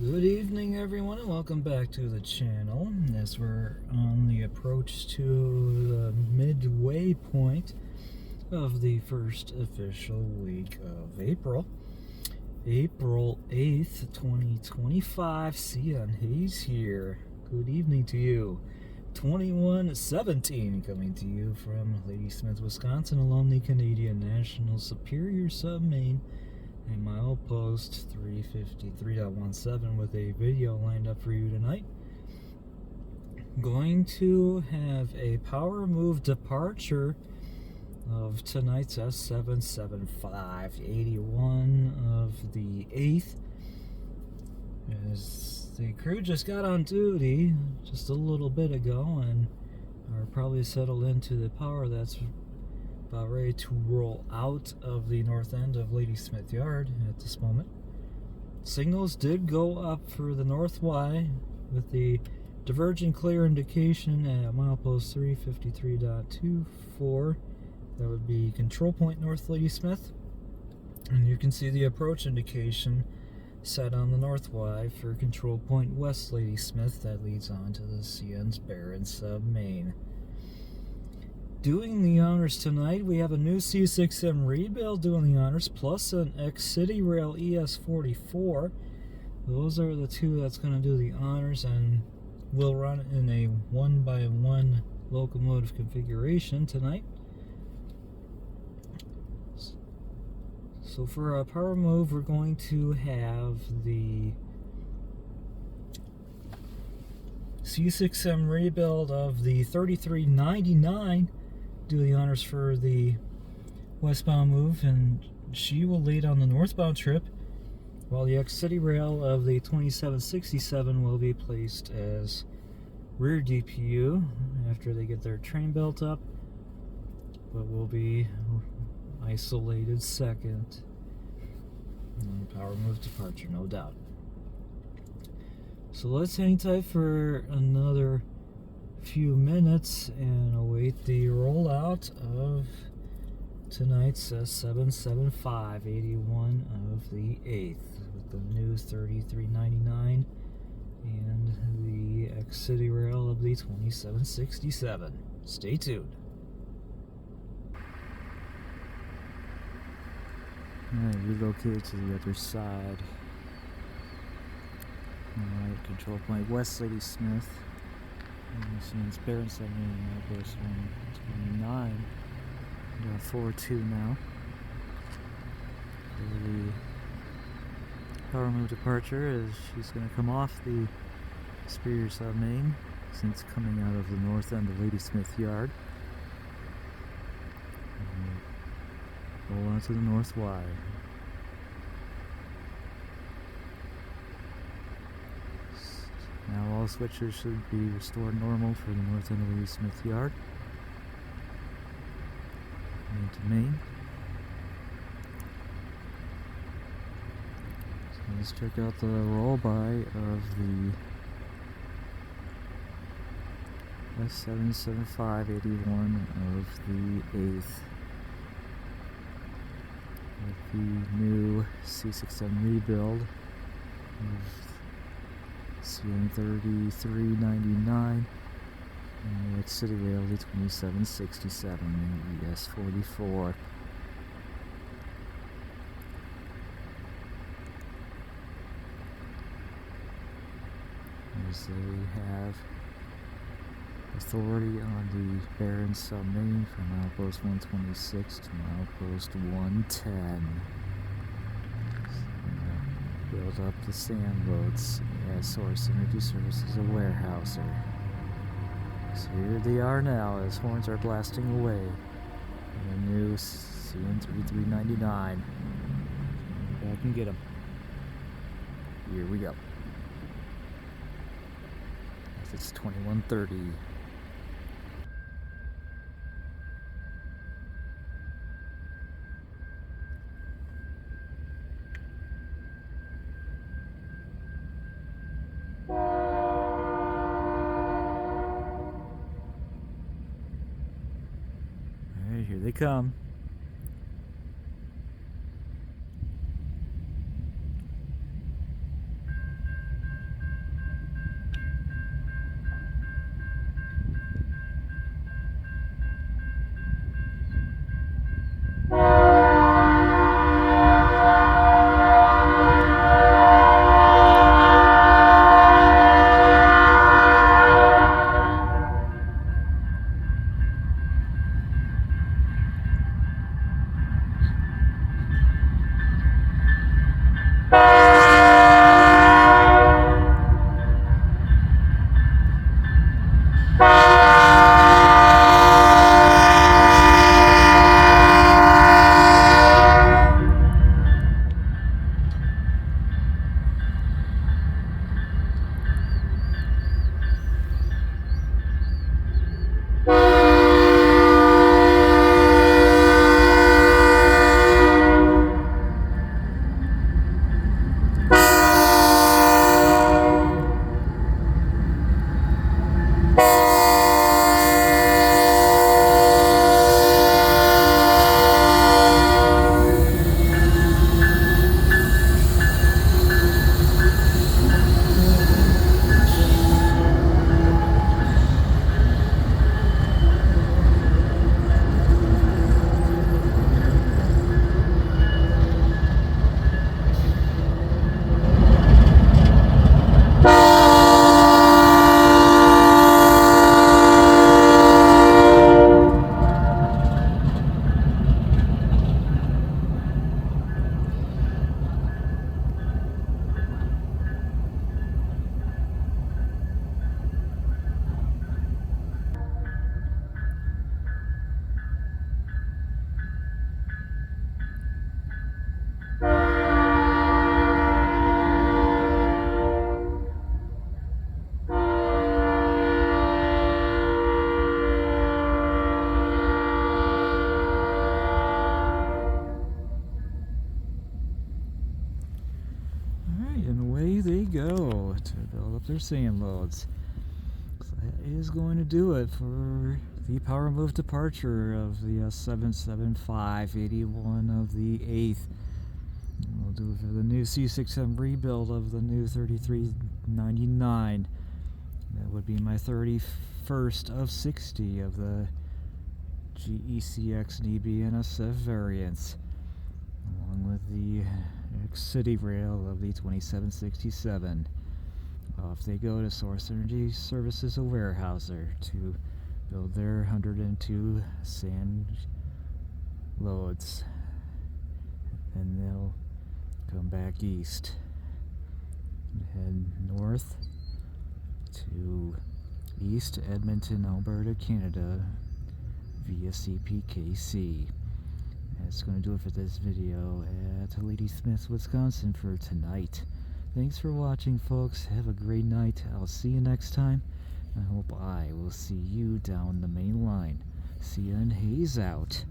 Good evening, everyone, and welcome back to the channel as we're on the approach to the midway point of the first official week of April 8th, 2025. Cian Hayes here. Good evening to you. 2117 coming to you from Ladysmith, Wisconsin along the Canadian National Superior Sub Main, a milepost 353.17 with a video lined up for you tonight. Going to have a power move departure of tonight's S775, 81 of the 8th. As the crew just got on duty just a little bit ago and are probably settled into the power that's about ready to roll out of the north end of Ladysmith Yard at this moment. Signals did go up for the North Y with the divergent clear indication at milepost 353.24. That would be control point North Ladysmith. And you can see the approach indication set on the North Y for control point West Ladysmith. That leads on to the CN's Barron Sub main. Doing the honors tonight, we have a new C6M rebuild doing the honors, plus an ex-Citirail ES44. Those are the two that's going to do the honors, and will run in a 1x1 locomotive configuration tonight. So for our power move, we're going to have the C6M rebuild of the 3399 do the honors for the westbound move, and she will lead on the northbound trip, while the ex-Citirail of the 2767 will be placed as rear DPU after they get their train built up, but will be isolated second. And power move departure, no doubt. So let's hang tight for another few minutes and await the rollout of tonight's S775, 81 of the 8th, with the new 3399 and the ex-Citirail of the 2767. Stay tuned. Alright, relocated to the other side. Alright, control point West Ladysmith. It's Barron Sub milepost 129. Down 4-2 now. For the power move departure, as she's going to come off the Superior Sub main since coming out of the north end of Ladysmith Yard. Roll onto the North Y. Now all switches should be restored normal for the north end of Ladysmith Yard. Main to main. So let's check out the roll-by of the S775, 81 of the 8th. With the new C6M rebuild of CN3399 and the ex-Citirail the 2767 and ES44. As they have authority on the Barron Sub main from milepost 126 to milepost 110. Build up the sand boats as Source Energy Services a warehouser. So here they are now as horns are blasting away. And the new CN3399. Back and get them. Here we go. It's 2130. Here they come. their sand loads. So that is going to do it for the power move departure of the S775 81 of the 8th. We'll do it for the new C6M rebuild of the new 3399. That would be my 31st of 60 of the GECX nee-BNSF variants, along with the ex-Citirail of the 2767. Off they go to Source Energy Services of Weyerhaeuser to build their 102 sand loads, and they'll come back east and head north to East Edmonton, Alberta, Canada via CPKC. That's going to do it for this video at Ladysmith, Wisconsin for tonight. Thanks for watching, folks. Have a great night. I'll see you next time. I hope I will see you down the main line. See ya and haze out.